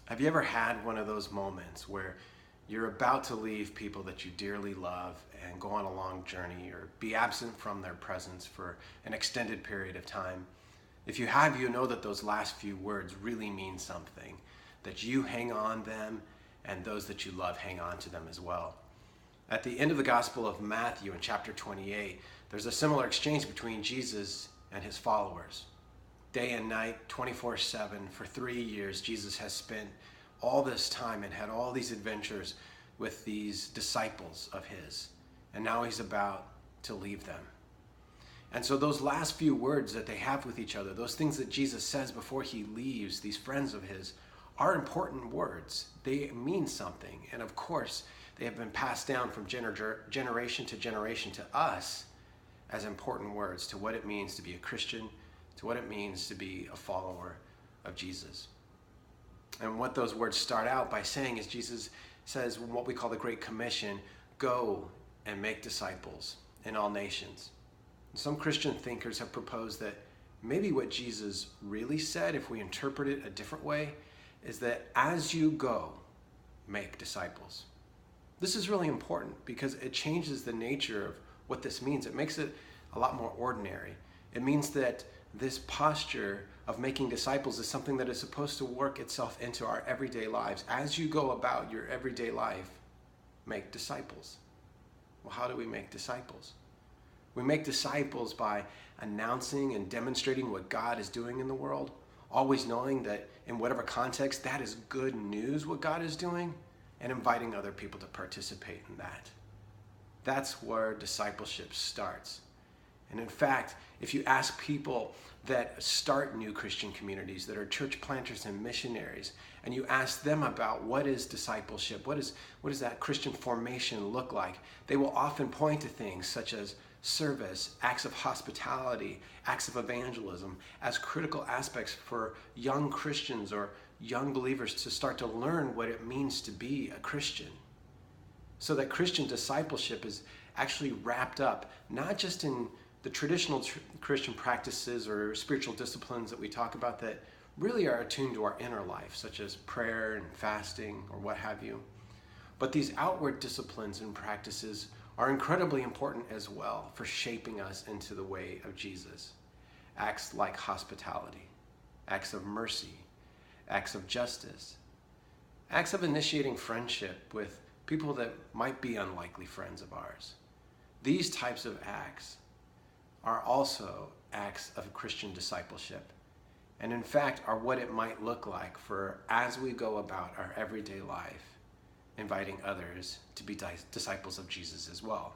Have you ever had one of those moments where you're about to leave people that you dearly love and go on a long journey or be absent from their presence for an extended period of time? If you have, you know that those last few words really mean something, that you hang on them and those that you love hang on to them as well. At the end of the Gospel of Matthew in chapter 28, there's a similar exchange between Jesus and his followers. Day and night, 24/7, for 3 years, Jesus has spent all this time and had all these adventures with these disciples of his. And now he's about to leave them. And so those last few words that they have with each other, those things that Jesus says before he leaves these friends of his, are important words. They mean something. And of course, they have been passed down from generation to generation to us as important words to what it means to be a Christian, to what it means to be a follower of Jesus. And what those words start out by saying is Jesus says what we call the Great Commission, go and make disciples in all nations. And some Christian thinkers have proposed that maybe what Jesus really said, if we interpret it a different way, is that as you go, make disciples. This is really important because it changes the nature of what this means. It makes it a lot more ordinary. It means that this posture of making disciples is something that is supposed to work itself into our everyday lives. As you go about your everyday life, make disciples. Well, how do we make disciples? We make disciples by announcing and demonstrating what God is doing in the world, always knowing that in whatever context, that is good news, what God is doing, and inviting other people to participate in that. That's where discipleship starts. And in fact, if you ask people that start new Christian communities, that are church planters and missionaries, and you ask them about what is discipleship, what does that Christian formation look like, they will often point to things such as service, acts of hospitality, acts of evangelism as critical aspects for young Christians or young believers to start to learn what it means to be a Christian. So that Christian discipleship is actually wrapped up not just in the traditional Christian practices or spiritual disciplines that we talk about that really are attuned to our inner life, such as prayer and fasting or what have you. But these outward disciplines and practices are incredibly important as well for shaping us into the way of Jesus. Acts like hospitality, acts of mercy, acts of justice, acts of initiating friendship with people that might be unlikely friends of ours. These types of acts are also acts of Christian discipleship, and in fact are what it might look like for as we go about our everyday life, inviting others to be disciples of Jesus as well.